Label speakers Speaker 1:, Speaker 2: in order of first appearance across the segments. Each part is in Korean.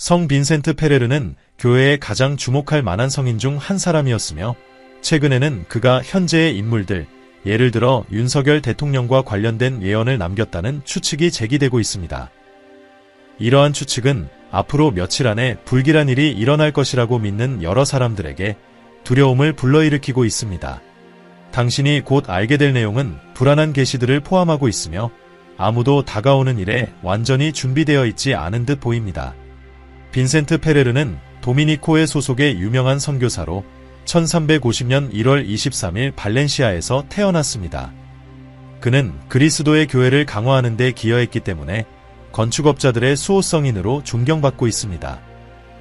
Speaker 1: 성 빈센트 페레르는 교회에 가장 주목할 만한 성인 중 한 사람이었으며 최근에는 그가 현재의 인물들, 예를 들어 윤석열 대통령과 관련된 예언을 남겼다는 추측이 제기되고 있습니다. 이러한 추측은 앞으로 며칠 안에 불길한 일이 일어날 것이라고 믿는 여러 사람들에게 두려움을 불러일으키고 있습니다. 당신이 곧 알게 될 내용은 불안한 계시들을 포함하고 있으며 아무도 다가오는 일에 완전히 준비되어 있지 않은 듯 보입니다. 빈센트 페레르는 도미니코회 소속의 유명한 선교사로 1350년 1월 23일 발렌시아에서 태어났습니다. 그는 그리스도의 교회를 강화하는 데 기여했기 때문에 건축업자들의 수호성인으로 존경받고 있습니다.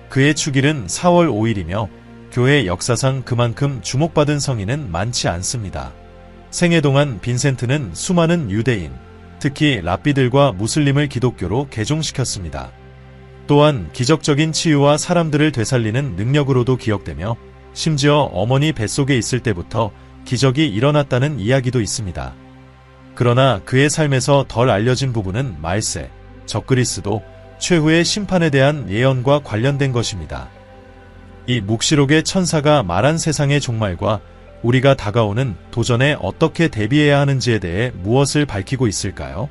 Speaker 1: 그의 축일은 4월 5일이며 교회 역사상 그만큼 주목받은 성인은 많지 않습니다. 생애 동안 빈센트는 수많은 유대인, 특히 랍비들과 무슬림을 기독교로 개종시켰습니다. 또한 기적적인 치유와 사람들을 되살리는 능력으로도 기억되며 심지어 어머니 뱃속에 있을 때부터 기적이 일어났다는 이야기도 있습니다. 그러나 그의 삶에서 덜 알려진 부분은 말세, 적그리스도, 최후의 심판에 대한 예언과 관련된 것입니다. 이 묵시록의 천사가 말한 세상의 종말과 우리가 다가오는 도전에 어떻게 대비해야 하는지에 대해 무엇을 밝히고 있을까요?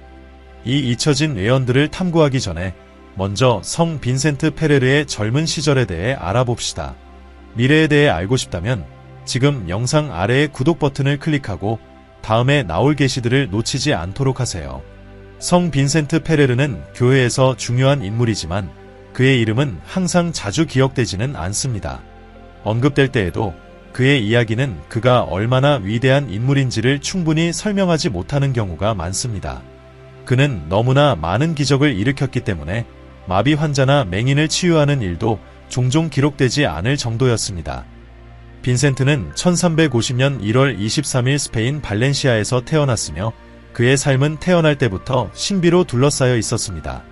Speaker 1: 이 잊혀진 예언들을 탐구하기 전에 먼저 성 빈센트 페레르의 젊은 시절에 대해 알아봅시다. 미래에 대해 알고 싶다면 지금 영상 아래의 구독 버튼을 클릭하고 다음에 나올 게시들을 놓치지 않도록 하세요. 성 빈센트 페레르는 교회에서 중요한 인물이지만 그의 이름은 항상 자주 기억되지는 않습니다. 언급될 때에도 그의 이야기는 그가 얼마나 위대한 인물인지를 충분히 설명하지 못하는 경우가 많습니다. 그는 너무나 많은 기적을 일으켰기 때문에 마비 환자나 맹인을 치유하는 일도 종종 기록되지 않을 정도였습니다. 빈센트는 1350년 1월 23일 스페인 발렌시아에서 태어났으며 그의 삶은 태어날 때부터 신비로 둘러싸여 있었습니다.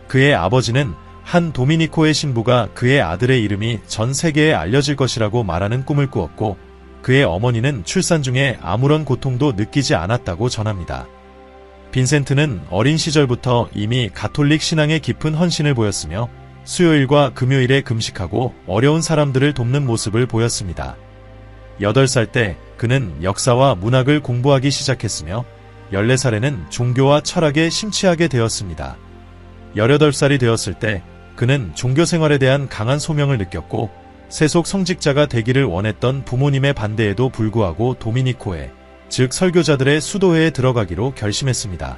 Speaker 1: 그의 아버지는 한 도미니코의 신부가 그의 아들의 이름이 전 세계에 알려질 것이라고 말하는 꿈을 꾸었고 그의 어머니는 출산 중에 아무런 고통도 느끼지 않았다고 전합니다. 빈센트는 어린 시절부터 이미 가톨릭 신앙에 깊은 헌신을 보였으며 수요일과 금요일에 금식하고 어려운 사람들을 돕는 모습을 보였습니다. 8살 때 그는 역사와 문학을 공부하기 시작했으며 14살에는 종교와 철학에 심취하게 되었습니다. 18살이 되었을 때 그는 종교 생활에 대한 강한 소명을 느꼈고 세속 성직자가 되기를 원했던 부모님의 반대에도 불구하고 도미니코회, 즉 설교자들의 수도회에 들어가기로 결심했습니다.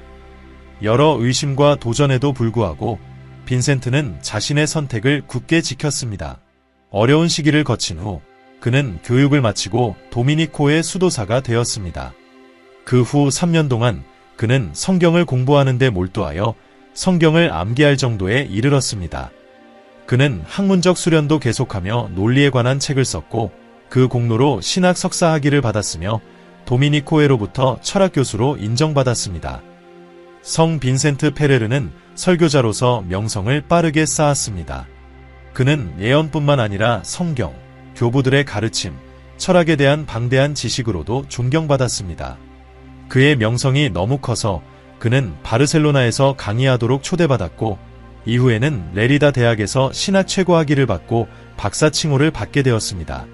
Speaker 1: 여러 의심과 도전에도 불구하고 빈센트는 자신의 선택을 굳게 지켰습니다. 어려운 시기를 거친 후 그는 교육을 마치고 도미니코의 수도사가 되었습니다. 그 후 3년 동안 그는 성경을 공부하는 데 몰두하여 성경을 암기할 정도에 이르렀습니다. 그는 학문적 수련도 계속하며 논리에 관한 책을 썼고 그 공로로 신학 석사 학위를 받았으며 도미니코회로부터 철학 교수로 인정받았습니다. 성 빈센트 페레르는 설교자로서 명성을 빠르게 쌓았습니다. 그는 예언뿐만 아니라 성경, 교부들의 가르침, 철학에 대한 방대한 지식으로도 존경받았습니다. 그의 명성이 너무 커서 그는 바르셀로나에서 강의하도록 초대받았고 이후에는 레리다 대학에서 신학 최고학위를 받고 박사 칭호를 받게 되었습니다.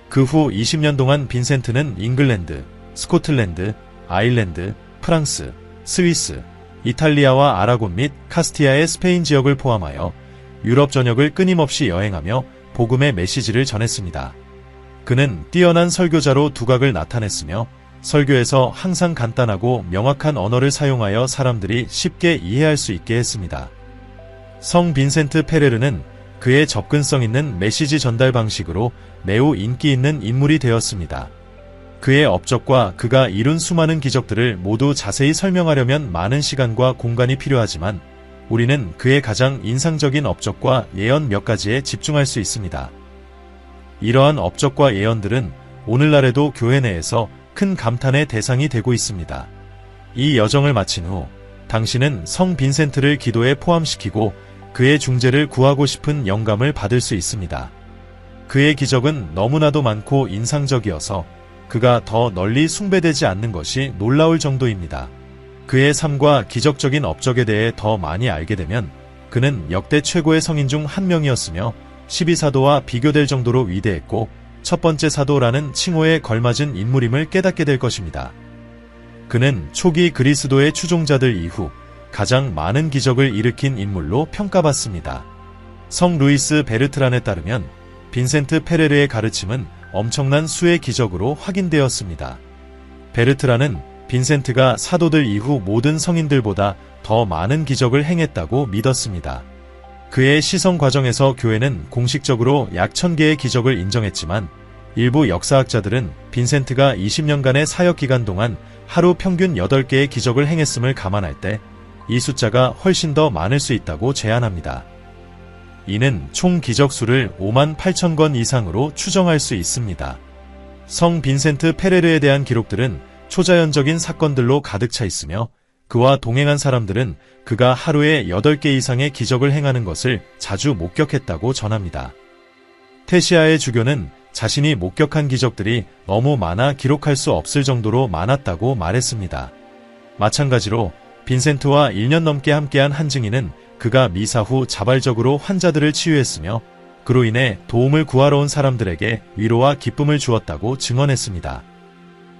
Speaker 1: 그 후 20년 동안 빈센트는 잉글랜드, 스코틀랜드, 아일랜드, 프랑스, 스위스, 이탈리아와 아라곤 및 카스티아의 스페인 지역을 포함하여 유럽 전역을 끊임없이 여행하며 복음의 메시지를 전했습니다. 그는 뛰어난 설교자로 두각을 나타냈으며 설교에서 항상 간단하고 명확한 언어를 사용하여 사람들이 쉽게 이해할 수 있게 했습니다. 성 빈센트 페레르는 그의 접근성 있는 메시지 전달 방식으로 매우 인기 있는 인물이 되었습니다. 그의 업적과 그가 이룬 수많은 기적들을 모두 자세히 설명하려면 많은 시간과 공간이 필요하지만 우리는 그의 가장 인상적인 업적과 예언 몇 가지에 집중할 수 있습니다. 이러한 업적과 예언들은 오늘날에도 교회 내에서 큰 감탄의 대상이 되고 있습니다. 이 여정을 마친 후 당신은 성 빈센트를 기도에 포함시키고 그의 중재를 구하고 싶은 영감을 받을 수 있습니다. 그의 기적은 너무나도 많고 인상적이어서 그가 더 널리 숭배되지 않는 것이 놀라울 정도입니다. 그의 삶과 기적적인 업적에 대해 더 많이 알게 되면 그는 역대 최고의 성인 중 한 명이었으며 12사도와 비교될 정도로 위대했고 첫 번째 사도라는 칭호에 걸맞은 인물임을 깨닫게 될 것입니다. 그는 초기 그리스도의 추종자들 이후 가장 많은 기적을 일으킨 인물로 평가받습니다. 성 루이스 베르트란에 따르면 빈센트 페레르의 가르침은 엄청난 수의 기적으로 확인되었습니다. 베르트란은 빈센트가 사도들 이후 모든 성인들보다 더 많은 기적을 행했다고 믿었습니다. 그의 시성 과정에서 교회는 공식적으로 약 1000개의 기적을 인정했지만 일부 역사학자들은 빈센트가 20년간의 사역 기간 동안 하루 평균 8개의 기적을 행했음을 감안할 때 이 숫자가 훨씬 더 많을 수 있다고 제안합니다. 이는 총 기적수를 58,000건 이상으로 추정할 수 있습니다. 성 빈센트 페레르에 대한 기록들은 초자연적인 사건들로 가득 차 있으며 그와 동행한 사람들은 그가 하루에 8개 이상의 기적을 행하는 것을 자주 목격했다고 전합니다. 테시아의 주교는 자신이 목격한 기적들이 너무 많아 기록할 수 없을 정도로 많았다고 말했습니다. 마찬가지로 빈센트와 1년 넘게 함께한 한 증인은 그가 미사 후 자발적으로 환자들을 치유했으며 그로 인해 도움을 구하러 온 사람들에게 위로와 기쁨을 주었다고 증언했습니다.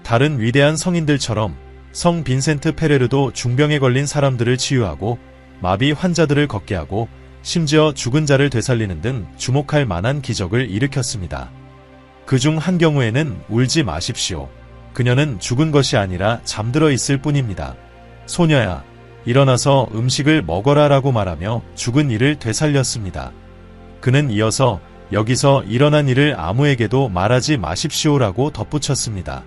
Speaker 1: 다른 위대한 성인들처럼 성 빈센트 페레르도 중병에 걸린 사람들을 치유하고 마비 환자들을 걷게 하고 심지어 죽은 자를 되살리는 등 주목할 만한 기적을 일으켰습니다. 그중 한 경우에는 울지 마십시오. 그녀는 죽은 것이 아니라 잠들어 있을 뿐입니다. 소녀야, 일어나서 음식을 먹어라 라고 말하며 죽은 이를 되살렸습니다. 그는 이어서 여기서 일어난 일을 아무에게도 말하지 마십시오라고 덧붙였습니다.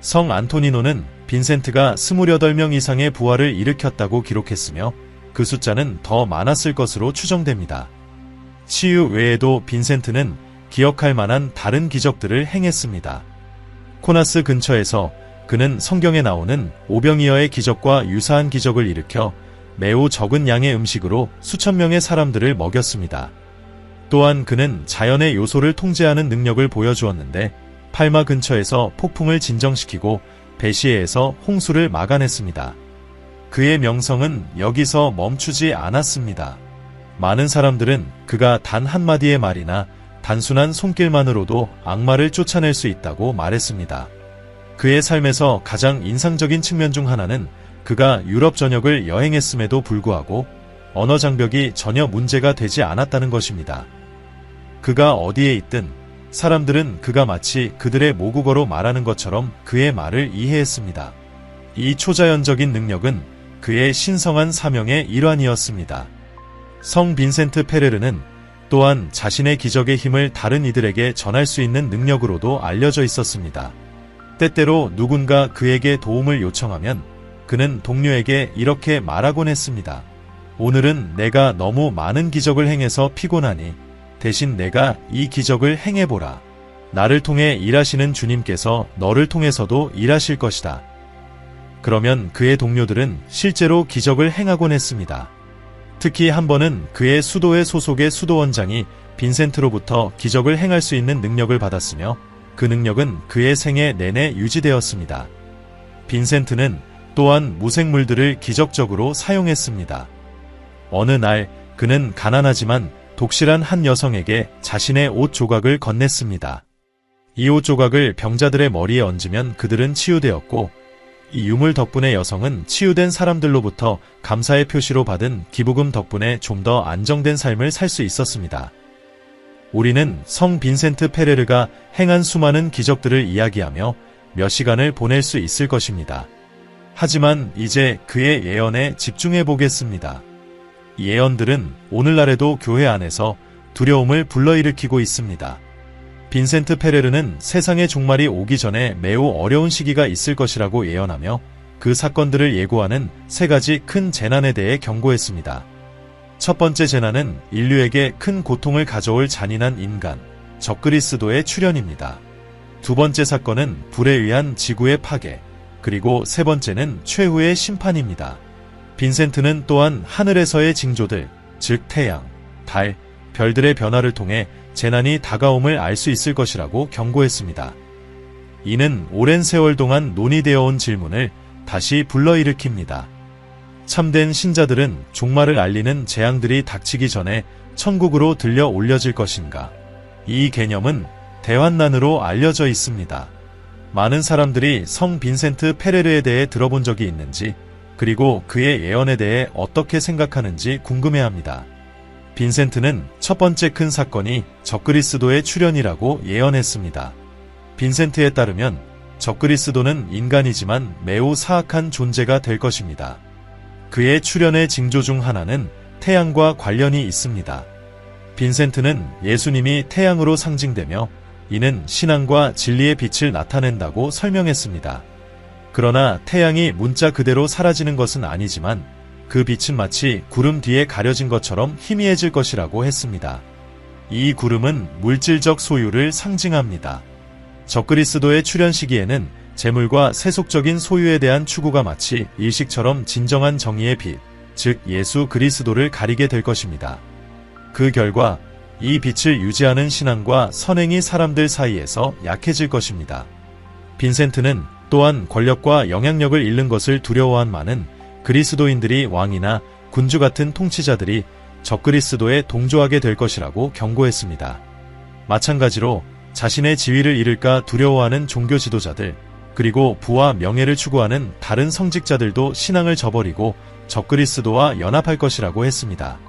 Speaker 1: 성 안토니노는 빈센트가 28명 이상의 부활을 일으켰다고 기록했으며 그 숫자는 더 많았을 것으로 추정됩니다. 치유 외에도 빈센트는 기억할 만한 다른 기적들을 행했습니다. 코나스 근처에서 그는 성경에 나오는 오병이어의 기적과 유사한 기적을 일으켜 매우 적은 양의 음식으로 수천 명의 사람들을 먹였습니다. 또한 그는 자연의 요소를 통제하는 능력을 보여주었는데 팔마 근처에서 폭풍을 진정시키고 베시에에서 홍수를 막아냈습니다. 그의 명성은 여기서 멈추지 않았습니다. 많은 사람들은 그가 단 한마디의 말이나 단순한 손길만으로도 악마를 쫓아낼 수 있다고 말했습니다. 그의 삶에서 가장 인상적인 측면 중 하나는 그가 유럽 전역을 여행했음에도 불구하고 언어 장벽이 전혀 문제가 되지 않았다는 것입니다. 그가 어디에 있든 사람들은 그가 마치 그들의 모국어로 말하는 것처럼 그의 말을 이해했습니다. 이 초자연적인 능력은 그의 신성한 사명의 일환이었습니다. 성 빈센트 페레르는 또한 자신의 기적의 힘을 다른 이들에게 전할 수 있는 능력으로도 알려져 있었습니다. 때때로 누군가 그에게 도움을 요청하면 그는 동료에게 이렇게 말하곤 했습니다. 오늘은 내가 너무 많은 기적을 행해서 피곤하니 대신 내가 이 기적을 행해보라. 나를 통해 일하시는 주님께서 너를 통해서도 일하실 것이다. 그러면 그의 동료들은 실제로 기적을 행하곤 했습니다. 특히 한 번은 그의 수도회 소속의 수도원장이 빈센트로부터 기적을 행할 수 있는 능력을 받았으며 그 능력은 그의 생애 내내 유지되었습니다. 빈센트는 또한 무생물들을 기적적으로 사용했습니다. 어느 날 그는 가난하지만 독실한 한 여성에게 자신의 옷 조각을 건넸습니다. 이 옷 조각을 병자들의 머리에 얹으면 그들은 치유되었고 이 유물 덕분에 여성은 치유된 사람들로부터 감사의 표시로 받은 기부금 덕분에 좀 더 안정된 삶을 살 수 있었습니다. 우리는 성 빈센트 페레르가 행한 수많은 기적들을 이야기하며 몇 시간을 보낼 수 있을 것입니다. 하지만 이제 그의 예언에 집중해 보겠습니다. 이 예언들은 오늘날에도 교회 안에서 두려움을 불러일으키고 있습니다. 빈센트 페레르는 세상의 종말이 오기 전에 매우 어려운 시기가 있을 것이라고 예언하며 그 사건들을 예고하는 3가지 큰 재난에 대해 경고했습니다. 첫 번째 재난은 인류에게 큰 고통을 가져올 잔인한 인간, 적그리스도의 출현입니다. 두 번째 사건은 불에 의한 지구의 파괴, 그리고 세 번째는 최후의 심판입니다. 빈센트는 또한 하늘에서의 징조들, 즉 태양, 달, 별들의 변화를 통해 재난이 다가옴을 알 수 있을 것이라고 경고했습니다. 이는 오랜 세월 동안 논의되어 온 질문을 다시 불러일으킵니다. 참된 신자들은 종말을 알리는 재앙들이 닥치기 전에 천국으로 들려 올려질 것인가? 이 개념은 대환난으로 알려져 있습니다. 많은 사람들이 성 빈센트 페레르에 대해 들어본 적이 있는지, 그리고 그의 예언에 대해 어떻게 생각하는지 궁금해합니다. 빈센트는 첫 번째 큰 사건이 적그리스도의 출현이라고 예언했습니다. 빈센트에 따르면 적그리스도는 인간이지만 매우 사악한 존재가 될 것입니다. 그의 출현의 징조 중 하나는 태양과 관련이 있습니다. 빈센트는 예수님이 태양으로 상징되며 이는 신앙과 진리의 빛을 나타낸다고 설명했습니다. 그러나 태양이 문자 그대로 사라지는 것은 아니지만 그 빛은 마치 구름 뒤에 가려진 것처럼 희미해질 것이라고 했습니다. 이 구름은 물질적 소유를 상징합니다. 적그리스도의 출현 시기에는 재물과 세속적인 소유에 대한 추구가 마치 일식처럼 진정한 정의의 빛, 즉 예수 그리스도를 가리게 될 것입니다. 그 결과 이 빛을 유지하는 신앙과 선행이 사람들 사이에서 약해질 것입니다. 빈센트는 또한 권력과 영향력을 잃는 것을 두려워한 많은 그리스도인들이 왕이나 군주 같은 통치자들이 적그리스도에 동조하게 될 것이라고 경고했습니다. 마찬가지로 자신의 지위를 잃을까 두려워하는 종교 지도자들, 그리고 부와 명예를 추구하는 다른 성직자들도 신앙을 저버리고 적그리스도와 연합할 것이라고 했습니다.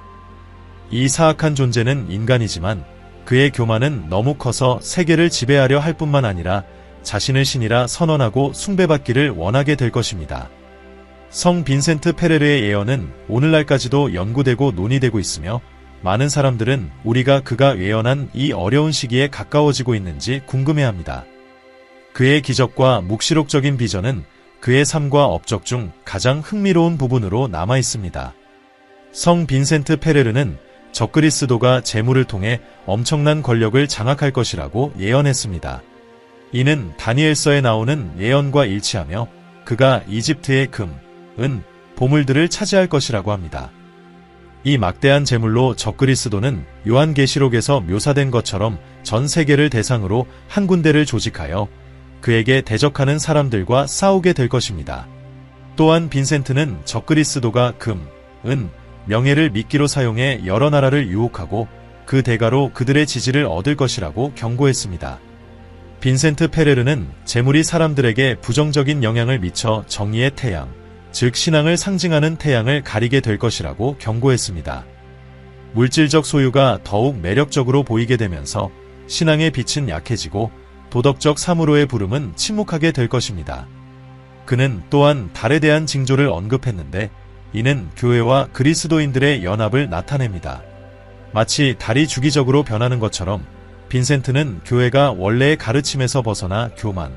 Speaker 1: 이 사악한 존재는 인간이지만 그의 교만은 너무 커서 세계를 지배하려 할 뿐만 아니라 자신을 신이라 선언하고 숭배받기를 원하게 될 것입니다. 성 빈센트 페레르의 예언은 오늘날까지도 연구되고 논의되고 있으며 많은 사람들은 우리가 그가 예언한 이 어려운 시기에 가까워지고 있는지 궁금해합니다. 그의 기적과 묵시록적인 비전은 그의 삶과 업적 중 가장 흥미로운 부분으로 남아 있습니다. 성 빈센트 페레르는 적그리스도가 재물을 통해 엄청난 권력을 장악할 것이라고 예언했습니다. 이는 다니엘서에 나오는 예언과 일치하며 그가 이집트의 금, 은, 보물들을 차지할 것이라고 합니다. 이 막대한 재물로 적그리스도는 요한계시록에서 묘사된 것처럼 전 세계를 대상으로 한 군데를 조직하여 그에게 대적하는 사람들과 싸우게 될 것입니다. 또한 빈센트는 적그리스도가 금, 은, 명예를 미끼로 사용해 여러 나라를 유혹하고 그 대가로 그들의 지지를 얻을 것이라고 경고했습니다. 빈센트 페레르는 재물이 사람들에게 부정적인 영향을 미쳐 정의의 태양, 즉 신앙을 상징하는 태양을 가리게 될 것이라고 경고했습니다. 물질적 소유가 더욱 매력적으로 보이게 되면서 신앙의 빛은 약해지고 도덕적 사무로의 부름은 침묵하게 될 것입니다. 그는 또한 달에 대한 징조를 언급했는데 이는 교회와 그리스도인들의 연합을 나타냅니다. 마치 달이 주기적으로 변하는 것처럼 빈센트는 교회가 원래의 가르침에서 벗어나 교만,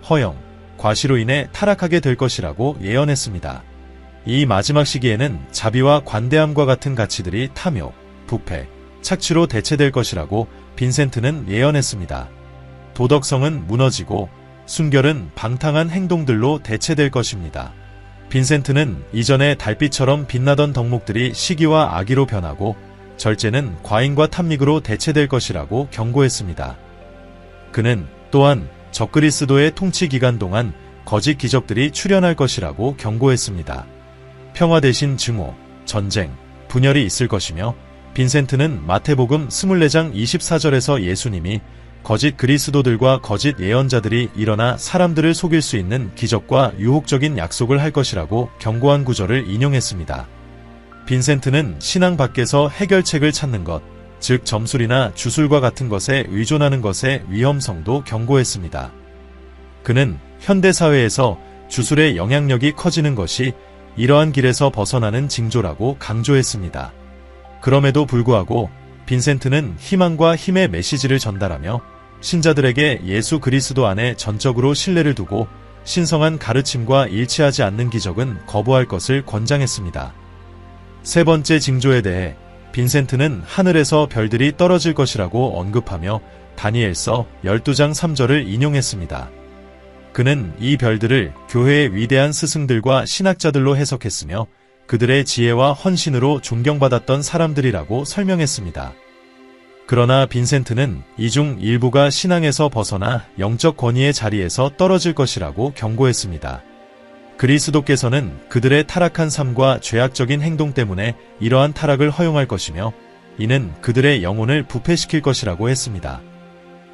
Speaker 1: 허영, 과시로 인해 타락하게 될 것이라고 예언했습니다. 이 마지막 시기에는 자비와 관대함과 같은 가치들이 탐욕, 부패, 착취로 대체될 것이라고 빈센트는 예언했습니다. 도덕성은 무너지고 순결은 방탕한 행동들로 대체될 것입니다. 빈센트는 이전에 달빛처럼 빛나던 덕목들이 시기와 악의로 변하고 절제는 과잉과 탐닉으로 대체될 것이라고 경고했습니다. 그는 또한 적그리스도의 통치 기간 동안 거짓 기적들이 출현할 것이라고 경고했습니다. 평화 대신 증오, 전쟁, 분열이 있을 것이며 빈센트는 마태복음 24장 24절에서 예수님이 거짓 그리스도들과 거짓 예언자들이 일어나 사람들을 속일 수 있는 기적과 유혹적인 약속을 할 것이라고 경고한 구절을 인용했습니다. 빈센트는 신앙 밖에서 해결책을 찾는 것, 즉 점술이나 주술과 같은 것에 의존하는 것의 위험성도 경고했습니다. 그는 현대사회에서 주술의 영향력이 커지는 것이 이러한 길에서 벗어나는 징조라고 강조했습니다. 그럼에도 불구하고 빈센트는 희망과 힘의 메시지를 전달하며 신자들에게 예수 그리스도 안에 전적으로 신뢰를 두고 신성한 가르침과 일치하지 않는 기적은 거부할 것을 권장했습니다. 세 번째 징조에 대해 빈센트는 하늘에서 별들이 떨어질 것이라고 언급하며 다니엘서 12장 3절을 인용했습니다. 그는 이 별들을 교회의 위대한 스승들과 신학자들로 해석했으며 그들의 지혜와 헌신으로 존경받았던 사람들이라고 설명했습니다. 그러나 빈센트는 이 중 일부가 신앙에서 벗어나 영적 권위의 자리에서 떨어질 것이라고 경고했습니다. 그리스도께서는 그들의 타락한 삶과 죄악적인 행동 때문에 이러한 타락을 허용할 것이며 이는 그들의 영혼을 부패시킬 것이라고 했습니다.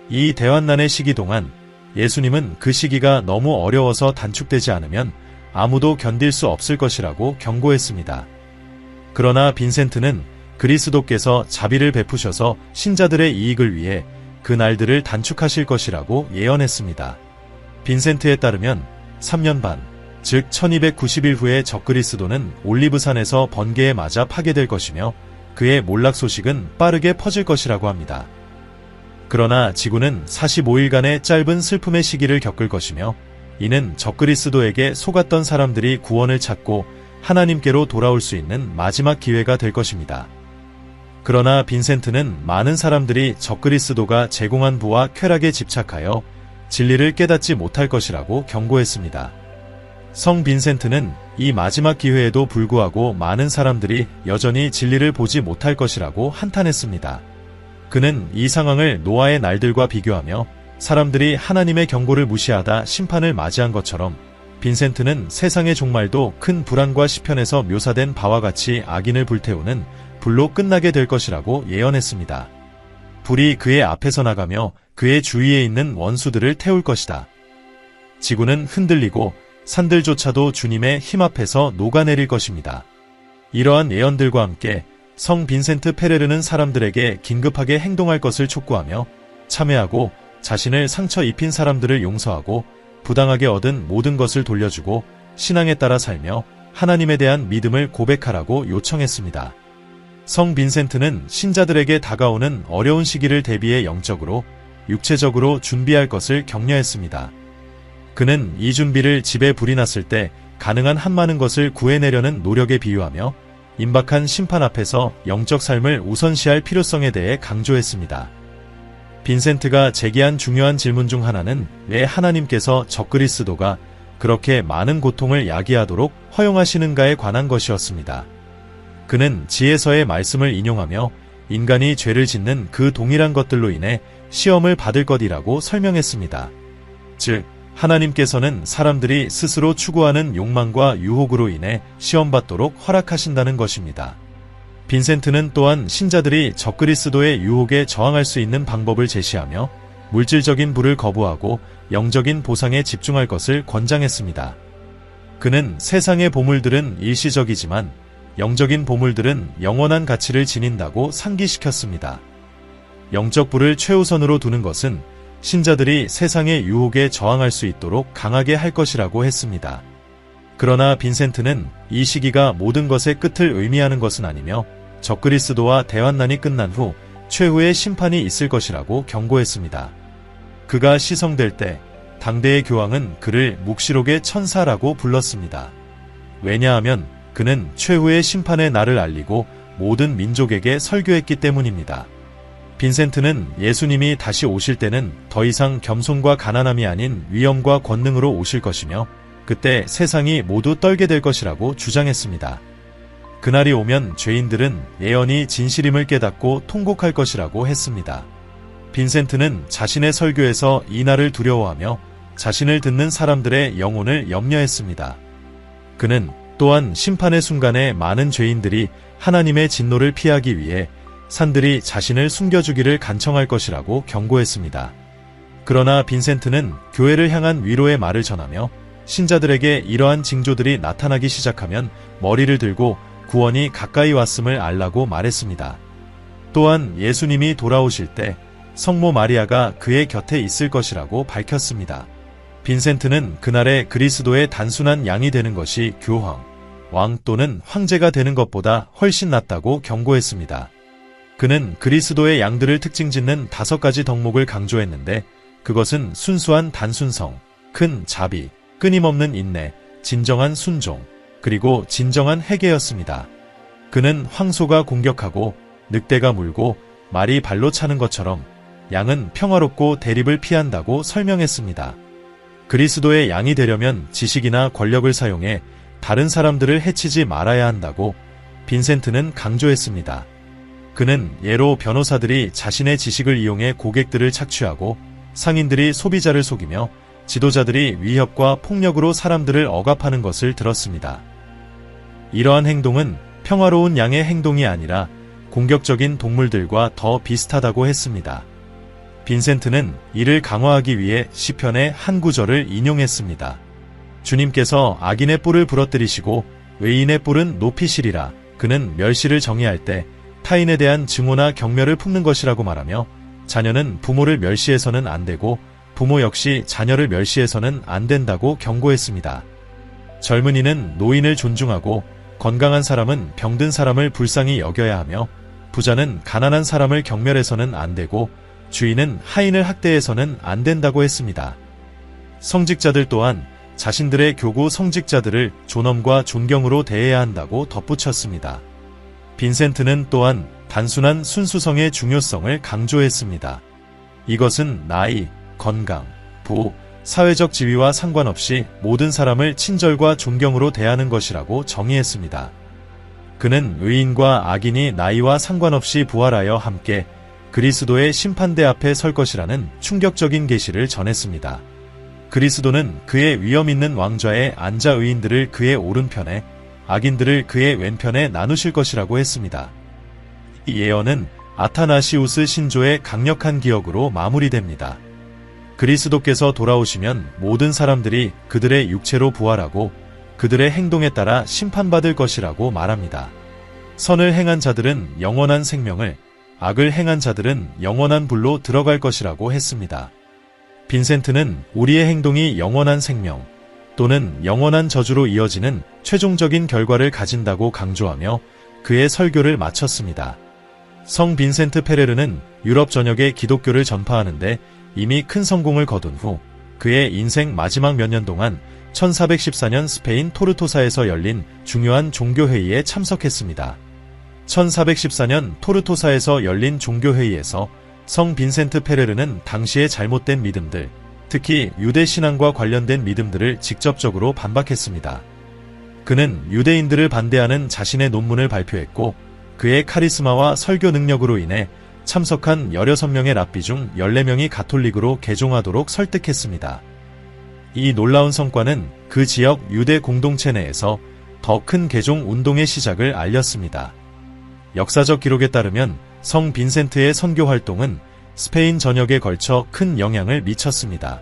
Speaker 1: 이 대환난의 시기 동안 예수님은 그 시기가 너무 어려워서 단축되지 않으면 아무도 견딜 수 없을 것이라고 경고했습니다. 그러나 빈센트는 그리스도께서 자비를 베푸셔서 신자들의 이익을 위해 그 날들을 단축하실 것이라고 예언했습니다. 빈센트에 따르면 3년 반, 즉 1290일 후에 적그리스도는 올리브산에서 번개에 맞아 파괴될 것이며 그의 몰락 소식은 빠르게 퍼질 것이라고 합니다. 그러나 지구는 45일간의 짧은 슬픔의 시기를 겪을 것이며 이는 적그리스도에게 속았던 사람들이 구원을 찾고 하나님께로 돌아올 수 있는 마지막 기회가 될 것입니다. 그러나 빈센트는 많은 사람들이 적그리스도가 제공한 부와 쾌락에 집착하여 진리를 깨닫지 못할 것이라고 경고했습니다. 성 빈센트는 이 마지막 기회에도 불구하고 많은 사람들이 여전히 진리를 보지 못할 것이라고 한탄했습니다. 그는 이 상황을 노아의 날들과 비교하며 사람들이 하나님의 경고를 무시하다 심판을 맞이한 것처럼 빈센트는 세상의 종말도 큰 불안과 시편에서 묘사된 바와 같이 악인을 불태우는 불로 끝나게 될 것이라고 예언했습니다. 불이 그의 앞에서 나가며 그의 주위에 있는 원수들을 태울 것이다. 지구는 흔들리고 산들조차도 주님의 힘 앞에서 녹아내릴 것입니다. 이러한 예언들과 함께 성 빈센트 페레르는 사람들에게 긴급하게 행동할 것을 촉구하며 참회하고 자신을 상처 입힌 사람들을 용서하고 부당하게 얻은 모든 것을 돌려주고 신앙에 따라 살며 하나님에 대한 믿음을 고백하라고 요청했습니다. 성 빈센트는 신자들에게 다가오는 어려운 시기를 대비해 영적으로, 육체적으로 준비할 것을 격려했습니다. 그는 이 준비를 집에 불이 났을 때 가능한 한 많은 것을 구해내려는 노력에 비유하며 임박한 심판 앞에서 영적 삶을 우선시할 필요성에 대해 강조했습니다. 빈센트가 제기한 중요한 질문 중 하나는 왜 하나님께서 적그리스도가 그렇게 많은 고통을 야기하도록 허용하시는가에 관한 것이었습니다. 그는 지혜서의 말씀을 인용하며 인간이 죄를 짓는 그 동일한 것들로 인해 시험을 받을 것이라고 설명했습니다. 즉, 하나님께서는 사람들이 스스로 추구하는 욕망과 유혹으로 인해 시험받도록 허락하신다는 것입니다. 빈센트는 또한 신자들이 적그리스도의 유혹에 저항할 수 있는 방법을 제시하며 물질적인 부를 거부하고 영적인 보상에 집중할 것을 권장했습니다. 그는 세상의 보물들은 일시적이지만 영적인 보물들은 영원한 가치를 지닌다고 상기시켰습니다. 영적 부를 최우선으로 두는 것은 신자들이 세상의 유혹에 저항할 수 있도록 강하게 할 것이라고 했습니다. 그러나 빈센트는 이 시기가 모든 것의 끝을 의미하는 것은 아니며 적그리스도와 대환난이 끝난 후 최후의 심판이 있을 것이라고 경고했습니다. 그가 시성될 때 당대의 교황은 그를 묵시록의 천사라고 불렀습니다. 왜냐하면 그는 최후의 심판의 날을 알리고 모든 민족에게 설교했기 때문입니다. 빈센트는 예수님이 다시 오실 때는 더 이상 겸손과 가난함이 아닌 위엄과 권능으로 오실 것이며 그때 세상이 모두 떨게 될 것이라고 주장했습니다. 그날이 오면 죄인들은 예언이 진실임을 깨닫고 통곡할 것이라고 했습니다. 빈센트는 자신의 설교에서 이 날을 두려워하며 자신을 듣는 사람들의 영혼을 염려했습니다. 그는 또한 심판의 순간에 많은 죄인들이 하나님의 진노를 피하기 위해 산들이 자신을 숨겨주기를 간청할 것이라고 경고했습니다. 그러나 빈센트는 교회를 향한 위로의 말을 전하며 신자들에게 이러한 징조들이 나타나기 시작하면 머리를 들고 구원이 가까이 왔음을 알라고 말했습니다. 또한 예수님이 돌아오실 때 성모 마리아가 그의 곁에 있을 것이라고 밝혔습니다. 빈센트는 그날에 그리스도의 단순한 양이 되는 것이 교황, 왕 또는 황제가 되는 것보다 훨씬 낫다고 경고했습니다. 그는 그리스도의 양들을 특징짓는 5가지 덕목을 강조했는데 그것은 순수한 단순성, 큰 자비, 끊임없는 인내, 진정한 순종, 그리고 진정한 회개였습니다. 그는 황소가 공격하고 늑대가 물고 말이 발로 차는 것처럼 양은 평화롭고 대립을 피한다고 설명했습니다. 그리스도의 양이 되려면 지식이나 권력을 사용해 다른 사람들을 해치지 말아야 한다고 빈센트는 강조했습니다. 그는 예로 변호사들이 자신의 지식을 이용해 고객들을 착취하고 상인들이 소비자를 속이며 지도자들이 위협과 폭력으로 사람들을 억압하는 것을 들었습니다. 이러한 행동은 평화로운 양의 행동이 아니라 공격적인 동물들과 더 비슷하다고 했습니다. 빈센트는 이를 강화하기 위해 시편의 한 구절을 인용했습니다. 주님께서 악인의 뿔을 부러뜨리시고 의인의 뿔은 높이시리라. 그는 멸시를 정의할 때 타인에 대한 증오나 경멸을 품는 것이라고 말하며 자녀는 부모를 멸시해서는 안 되고 부모 역시 자녀를 멸시해서는 안 된다고 경고했습니다. 젊은이는 노인을 존중하고 건강한 사람은 병든 사람을 불쌍히 여겨야 하며 부자는 가난한 사람을 경멸해서는 안 되고 주인은 하인을 학대해서는 안 된다고 했습니다. 성직자들 또한 자신들의 교구 성직자들을 존엄과 존경으로 대해야 한다고 덧붙였습니다. 빈센트는 또한 단순한 순수성의 중요성을 강조했습니다. 이것은 나이, 건강, 부, 사회적 지위와 상관없이 모든 사람을 친절과 존경으로 대하는 것이라고 정의했습니다. 그는 의인과 악인이 나이와 상관없이 부활하여 함께 그리스도의 심판대 앞에 설 것이라는 충격적인 계시를 전했습니다. 그리스도는 그의 위엄 있는 왕좌에 앉아 의인들을 그의 오른편에 악인들을 그의 왼편에 나누실 것이라고 했습니다. 이 예언은 아타나시우스 신조의 강력한 기억으로 마무리됩니다. 그리스도께서 돌아오시면 모든 사람들이 그들의 육체로 부활하고 그들의 행동에 따라 심판받을 것이라고 말합니다. 선을 행한 자들은 영원한 생명을, 악을 행한 자들은 영원한 불로 들어갈 것이라고 했습니다. 빈센트는 우리의 행동이 영원한 생명 또는 영원한 저주로 이어지는 최종적인 결과를 가진다고 강조하며 그의 설교를 마쳤습니다. 성 빈센트 페레르는 유럽 전역에 기독교를 전파하는데 이미 큰 성공을 거둔 후 그의 인생 마지막 몇 년 동안 1414년 스페인 토르토사에서 열린 중요한 종교회의에 참석했습니다. 1414년 토르토사에서 열린 종교회의에서 성 빈센트 페레르는 당시의 잘못된 믿음들, 특히 유대 신앙과 관련된 믿음들을 직접적으로 반박했습니다. 그는 유대인들을 반대하는 자신의 논문을 발표했고 그의 카리스마와 설교 능력으로 인해 참석한 16명의 랍비 중 14명이 가톨릭으로 개종하도록 설득했습니다. 이 놀라운 성과는 그 지역 유대 공동체 내에서 더 큰 개종 운동의 시작을 알렸습니다. 역사적 기록에 따르면 성 빈센트의 선교 활동은 스페인 전역에 걸쳐 큰 영향을 미쳤습니다.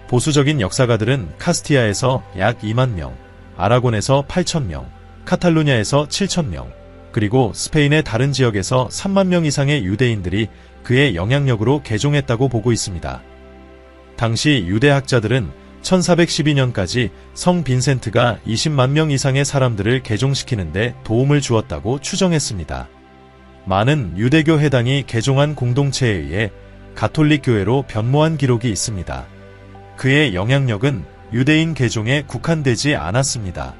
Speaker 1: 보수적인 역사가들은 카스티아에서 약 2만 명, 아라곤에서 8천 명, 카탈루냐에서 7천 명, 그리고 스페인의 다른 지역에서 3만 명 이상의 유대인들이 그의 영향력으로 개종했다고 보고 있습니다. 당시 유대학자들은 1412년까지 성 빈센트가 20만 명 이상의 사람들을 개종시키는데 도움을 주었다고 추정했습니다. 많은 유대교 해당이 개종한 공동체에 의해 가톨릭 교회로 변모한 기록이 있습니다. 그의 영향력은 유대인 개종에 국한되지 않았습니다.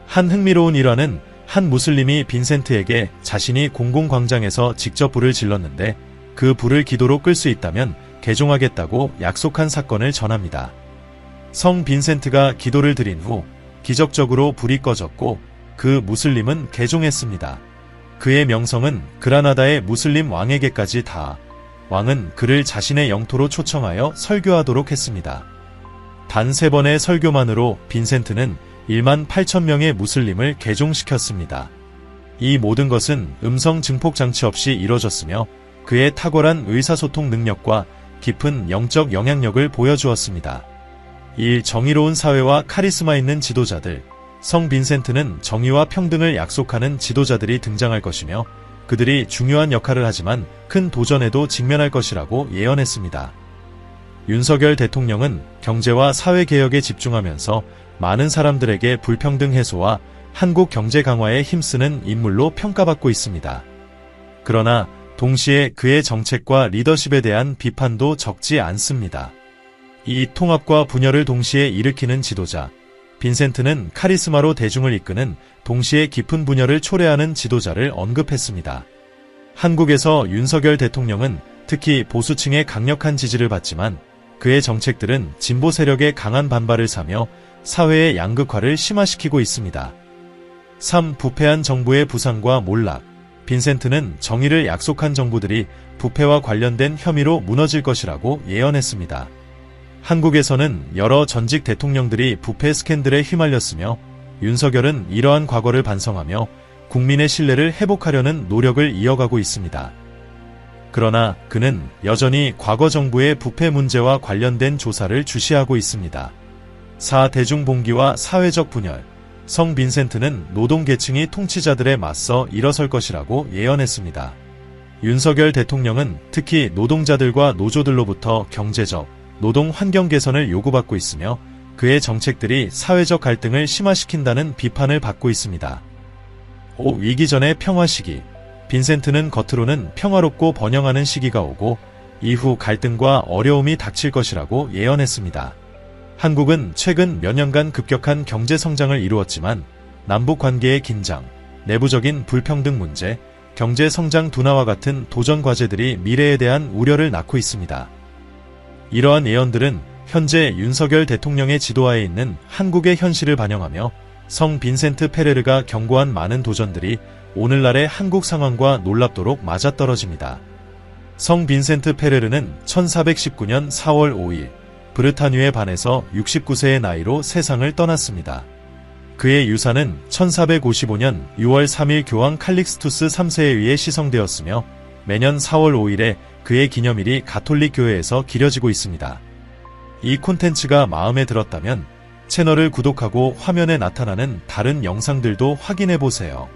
Speaker 1: 한 흥미로운 일화는 한 무슬림이 빈센트에게 자신이 공공광장에서 직접 불을 질렀는데 그 불을 기도로 끌 수 있다면 개종하겠다고 약속한 사건을 전합니다. 성 빈센트가 기도를 드린 후 기적적으로 불이 꺼졌고 그 무슬림은 개종했습니다. 그의 명성은 그라나다의 무슬림 왕에게까지 닿아 왕은 그를 자신의 영토로 초청하여 설교하도록 했습니다. 단 3번의 설교만으로 빈센트는 1만 8천 명의 무슬림을 개종시켰습니다. 이 모든 것은 음성 증폭 장치 없이 이뤄졌으며 그의 탁월한 의사소통 능력과 깊은 영적 영향력을 보여주었습니다. 이 정의로운 사회와 카리스마 있는 지도자들, 성 빈센트는 정의와 평등을 약속하는 지도자들이 등장할 것이며 그들이 중요한 역할을 하지만 큰 도전에도 직면할 것이라고 예언했습니다. 윤석열 대통령은 경제와 사회개혁에 집중하면서 많은 사람들에게 불평등 해소와 한국 경제 강화에 힘쓰는 인물로 평가받고 있습니다. 그러나 동시에 그의 정책과 리더십에 대한 비판도 적지 않습니다. 이 통합과 분열을 동시에 일으키는 지도자, 빈센트는 카리스마로 대중을 이끄는 동시에 깊은 분열을 초래하는 지도자를 언급했습니다. 한국에서 윤석열 대통령은 특히 보수층의 강력한 지지를 받지만 그의 정책들은 진보 세력의 강한 반발을 사며 사회의 양극화를 심화시키고 있습니다. 3. 부패한 정부의 부상과 몰락. 빈센트는 정의를 약속한 정부들이 부패와 관련된 혐의로 무너질 것이라고 예언했습니다. 한국에서는 여러 전직 대통령들이 부패 스캔들에 휘말렸으며 윤석열은 이러한 과거를 반성하며 국민의 신뢰를 회복하려는 노력을 이어가고 있습니다. 그러나 그는 여전히 과거 정부의 부패 문제와 관련된 조사를 주시하고 있습니다. 4대중봉기와 사회적 분열, 성 빈센트는 노동계층이 통치자들에 맞서 일어설 것이라고 예언했습니다. 윤석열 대통령은 특히 노동자들과 노조들로부터 경제적, 노동 환경 개선을 요구받고 있으며 그의 정책들이 사회적 갈등을 심화시킨다는 비판을 받고 있습니다. 위기 전의 평화 시기. 빈센트는 겉으로는 평화롭고 번영하는 시기가 오고 이후 갈등과 어려움이 닥칠 것이라고 예언했습니다. 한국은 최근 몇 년간 급격한 경제 성장을 이루었지만 남북 관계의 긴장, 내부적인 불평등 문제, 경제 성장 둔화와 같은 도전 과제들이 미래에 대한 우려를 낳고 있습니다. 이러한 예언들은 현재 윤석열 대통령의 지도하에 있는 한국의 현실을 반영하며 성 빈센트 페레르가 경고한 많은 도전들이 오늘날의 한국 상황과 놀랍도록 맞아떨어집니다. 성 빈센트 페레르는 1419년 4월 5일 브르타뉴에 반해서 69세의 나이로 세상을 떠났습니다. 그의 유산은 1455년 6월 3일 교황 칼릭스투스 3세에 의해 시성되었으며 매년 4월 5일에 그의 기념일이 가톨릭 교회에서 기려지고 있습니다. 이 콘텐츠가 마음에 들었다면 채널을 구독하고 화면에 나타나는 다른 영상들도 확인해보세요.